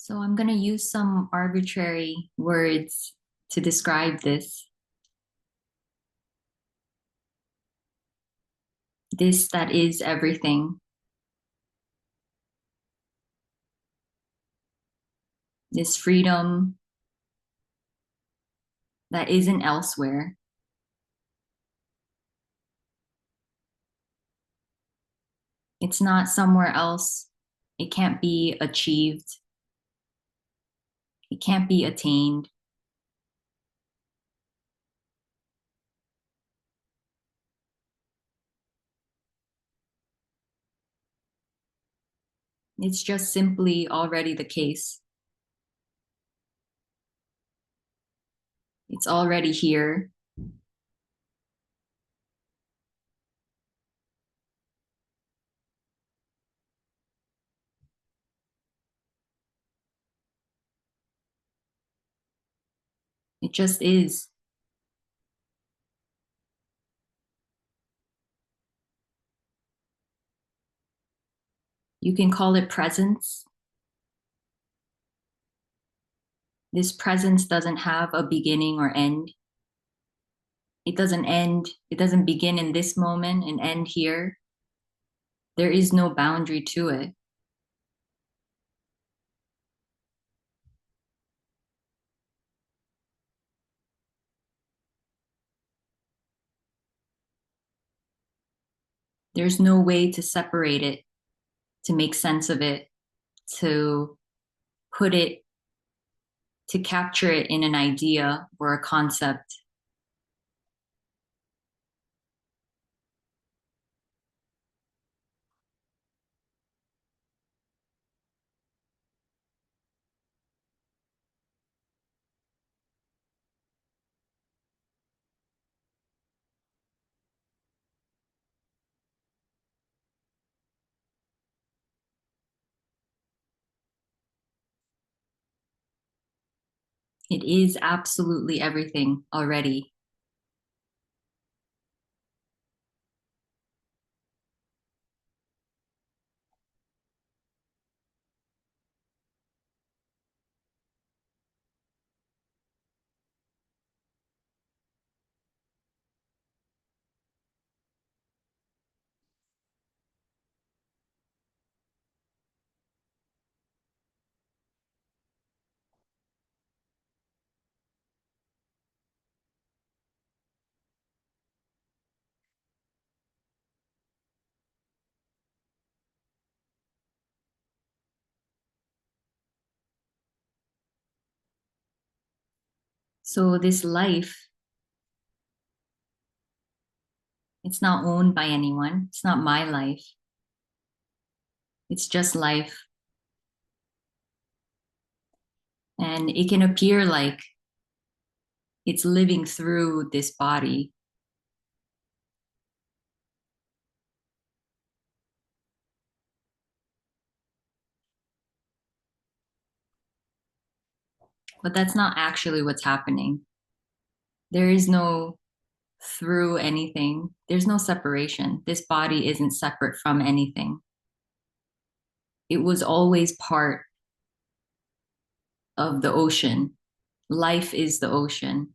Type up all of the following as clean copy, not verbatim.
So I'm going to use some arbitrary words to describe this. This that is everything. This freedom that isn't elsewhere. It's not somewhere else. It can't be achieved. It can't be attained. It's just simply already the case. It's already here. It just is. You can call it presence. This presence doesn't have a beginning or end. It doesn't end. It doesn't begin in this moment and end here. There is no boundary to it. There's no way to separate it, to make sense of it, to put it, to capture it in an idea or a concept. It is absolutely everything already. So this life, it's not owned by anyone. It's not my life. It's just life. And it can appear like it's living through this body, but that's not actually what's happening. There is no through anything. There's no separation. This body isn't separate from anything. It was always part of the ocean. Life is the ocean.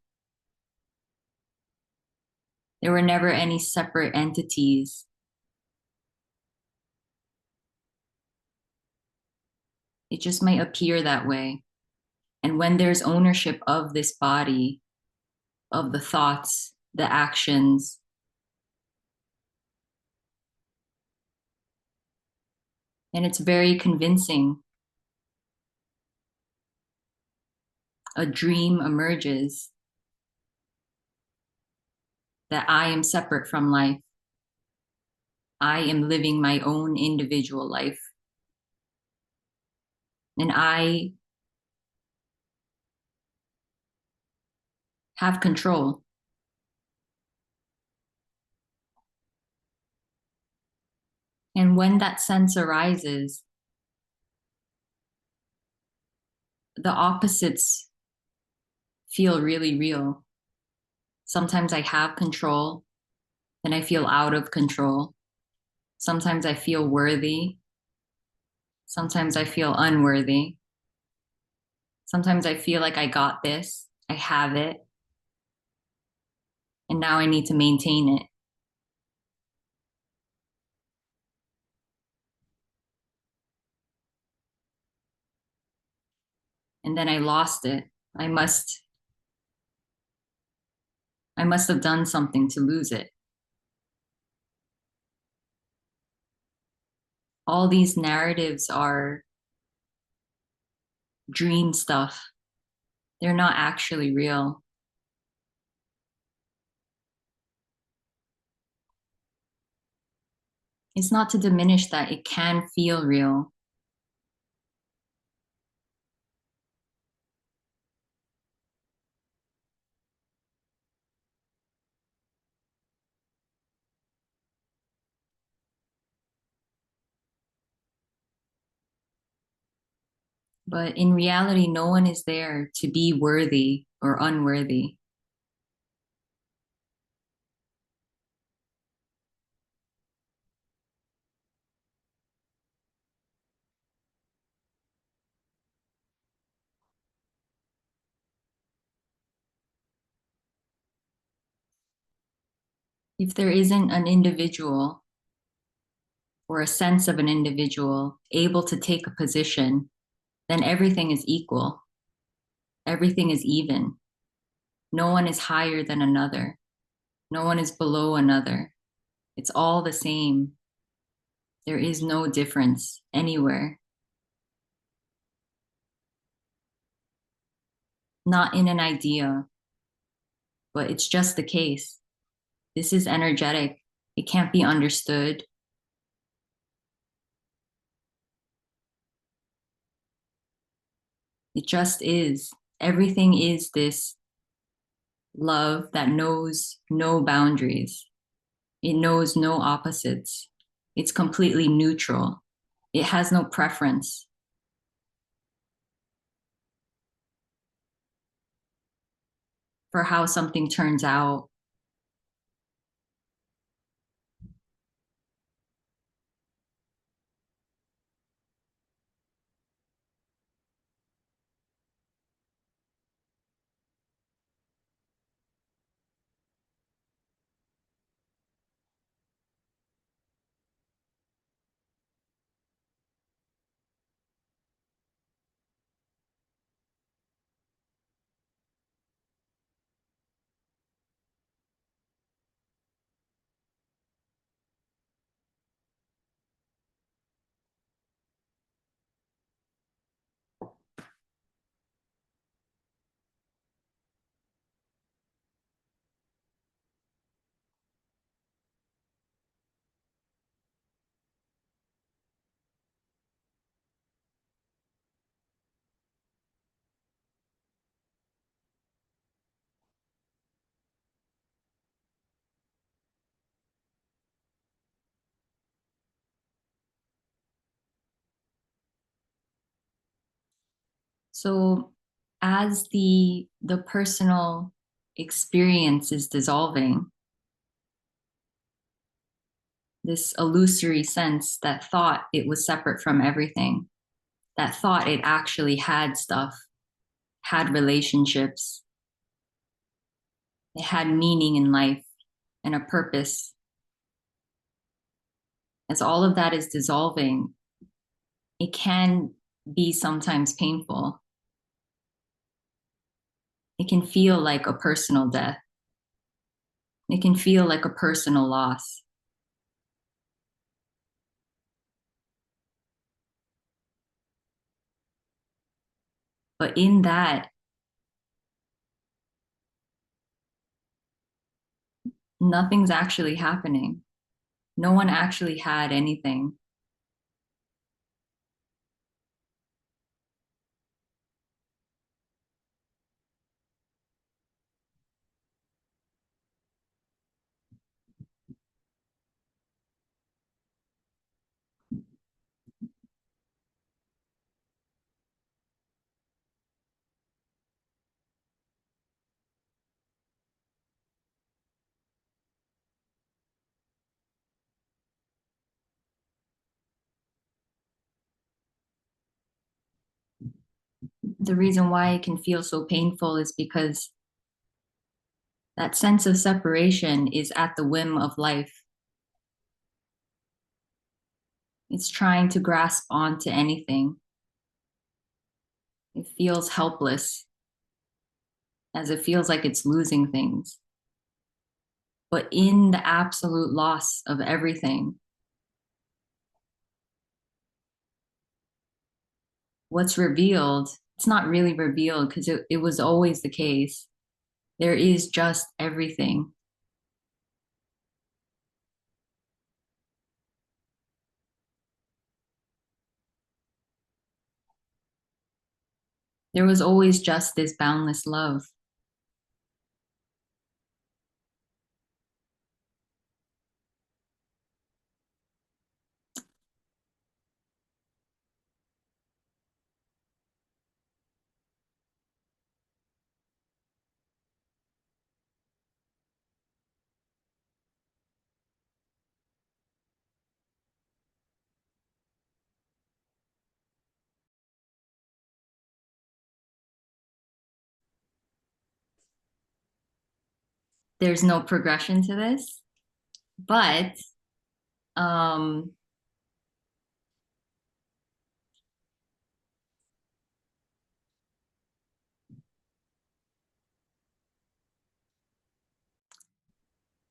There were never any separate entities. It just might appear that way. And when there's ownership of this body, of the thoughts, the actions, and it's very convincing, a dream emerges that I am separate from life. I am living my own individual life. And I have control. And when that sense arises, the opposites feel really real. Sometimes I have control, then I feel out of control. Sometimes I feel worthy. Sometimes I feel unworthy. Sometimes I feel like I got this, I have it, and now I need to maintain it. And then I lost it. I must I must have done something to lose it. All these narratives are dream stuff. They're not actually real. It's not to diminish that it can feel real, but in reality, no one is there to be worthy or unworthy. If there isn't an individual or a sense of an individual able to take a position, then everything is equal. Everything is even. No one is higher than another. No one is below another. It's all the same. There is no difference anywhere. Not in an idea, but it's just the case. This is energetic. It can't be understood. It just is. Everything is this love that knows no boundaries. It knows no opposites. It's completely neutral. It has no preference for how something turns out. So as the personal experience is dissolving, this illusory sense that thought it was separate from everything, that thought it actually had stuff, had relationships, it had meaning in life and a purpose. As all of that is dissolving, it can be sometimes painful. It can feel like a personal death. It can feel like a personal loss. But in that, nothing's actually happening. No one actually had anything. The reason why it can feel so painful is because that sense of separation is at the whim of life. It's trying to grasp onto anything. It feels helpless, as it feels like it's losing things. But in the absolute loss of everything, what's revealed, it's not really revealed because it was always the case. There is just everything. There was always just this boundless love. There's no progression to this, but um,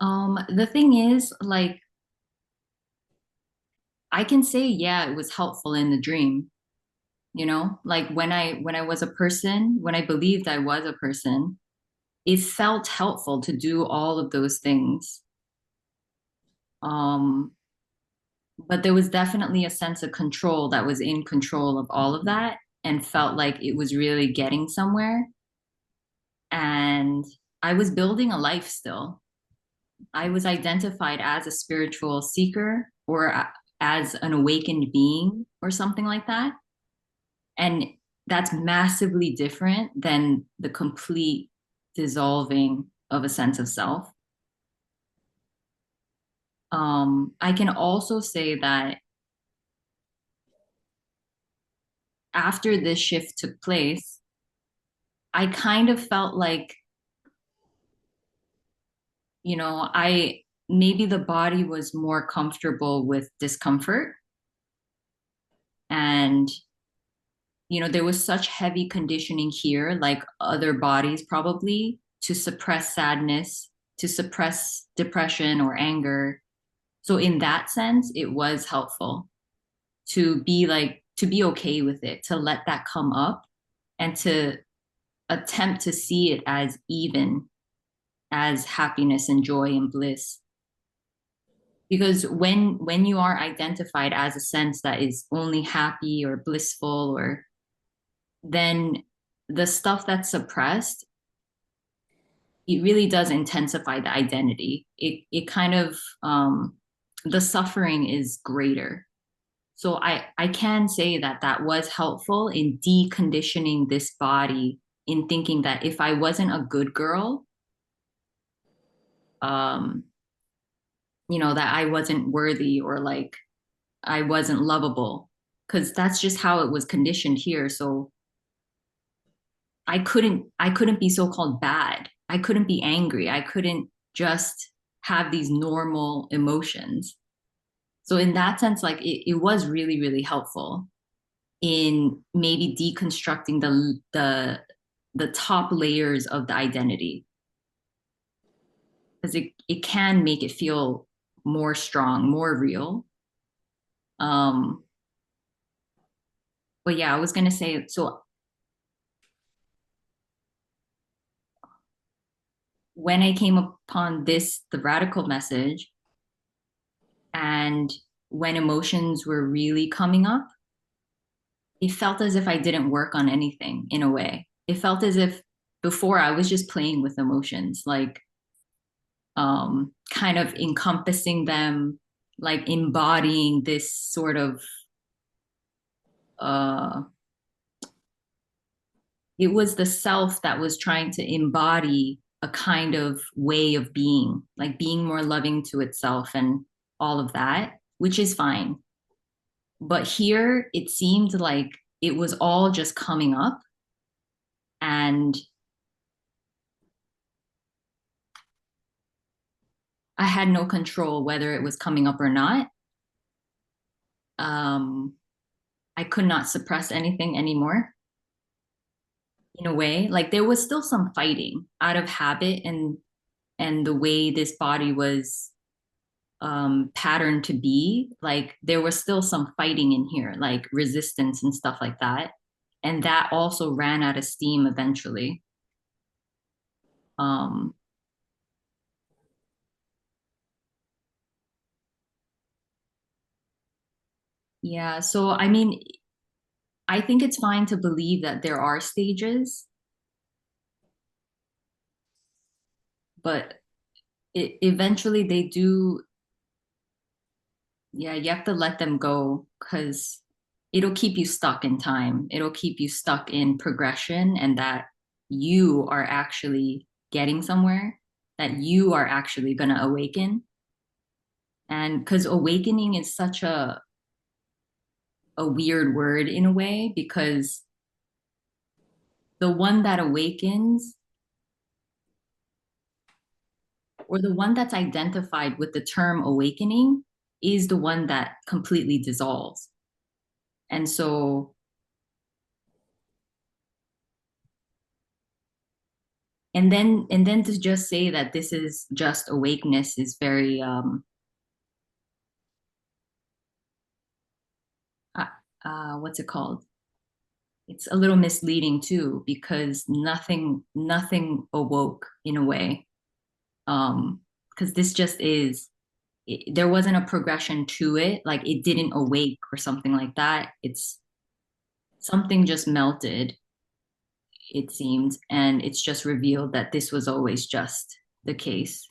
the thing is, like, I can say, yeah, it was helpful in the dream, like when I was a person, when I believed I was a person, it felt helpful to do all of those things. Um, but there was definitely a sense of control that was in control of all of that and felt like it was really getting somewhere. And I was building a life still. I was identified as a spiritual seeker or as an awakened being or something like that. And that's massively different than the complete dissolving of a sense of self. I can also say that after this shift took place, I kind of felt like, I maybe the body was more comfortable with discomfort. And, there was such heavy conditioning here, like other bodies probably, to suppress sadness, to suppress depression or anger. So, in that sense, it was helpful to be okay with it, to let that come up and to attempt to see it as even as happiness and joy and bliss. Because when you are identified as a sense that is only happy or blissful, or then the stuff that's suppressed, it really does intensify the identity. It kind of the suffering is greater. So I can say that that was helpful in deconditioning this body, in thinking that if I wasn't a good girl, um, that I wasn't worthy, or like I wasn't lovable, because that's just how it was conditioned here. So I couldn't be so-called bad. I couldn't be angry. I couldn't just have these normal emotions. So in that sense, like it was really, really helpful in maybe deconstructing the top layers of the identity, because it can make it feel more strong, more real. Um, but yeah, I was gonna say, so when I came upon this, the radical message, and when emotions were really coming up, it felt as if I didn't work on anything in a way. It felt as if before I was just playing with emotions, like kind of encompassing them, like embodying this sort of uh, it was the self that was trying to embody a kind of way of being, like being more loving to itself and all of that, which is fine. But here it seemed like it was all just coming up. And I had no control whether it was coming up or not. Um, I could not suppress anything anymore in a way. Like there was still some fighting out of habit and the way this body was patterned to be. Like there was still some fighting in here, like resistance and stuff like that. And that also ran out of steam eventually. Um, yeah, so I mean, I think it's fine to believe that there are stages, but eventually they do. Yeah, you have to let them go because it'll keep you stuck in time. It'll keep you stuck in progression and that you are actually getting somewhere, that you are actually going to awaken. And because awakening is such a weird word in a way, because the one that awakens or the one that's identified with the term awakening is the one that completely dissolves. And so and then to just say that this is just awakeness is very uh, what's it called, it's a little misleading too because nothing awoke in a way because this just is there wasn't a progression to it, like it didn't awake or something like that. It's something just melted, it seems, and it's just revealed that this was always just the case.